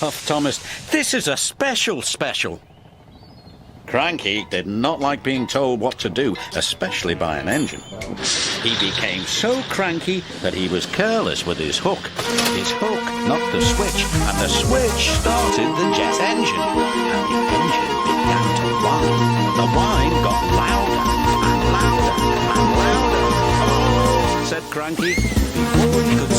puffed Thomas. "This is a special. Cranky did not like being told what to do, especially by an engine. He became so cranky that he was careless with his hook. His hook knocked the switch, and the switch started the jet engine. And the engine began to whine. The whine got louder and louder and louder. "Oh," said Cranky, before he could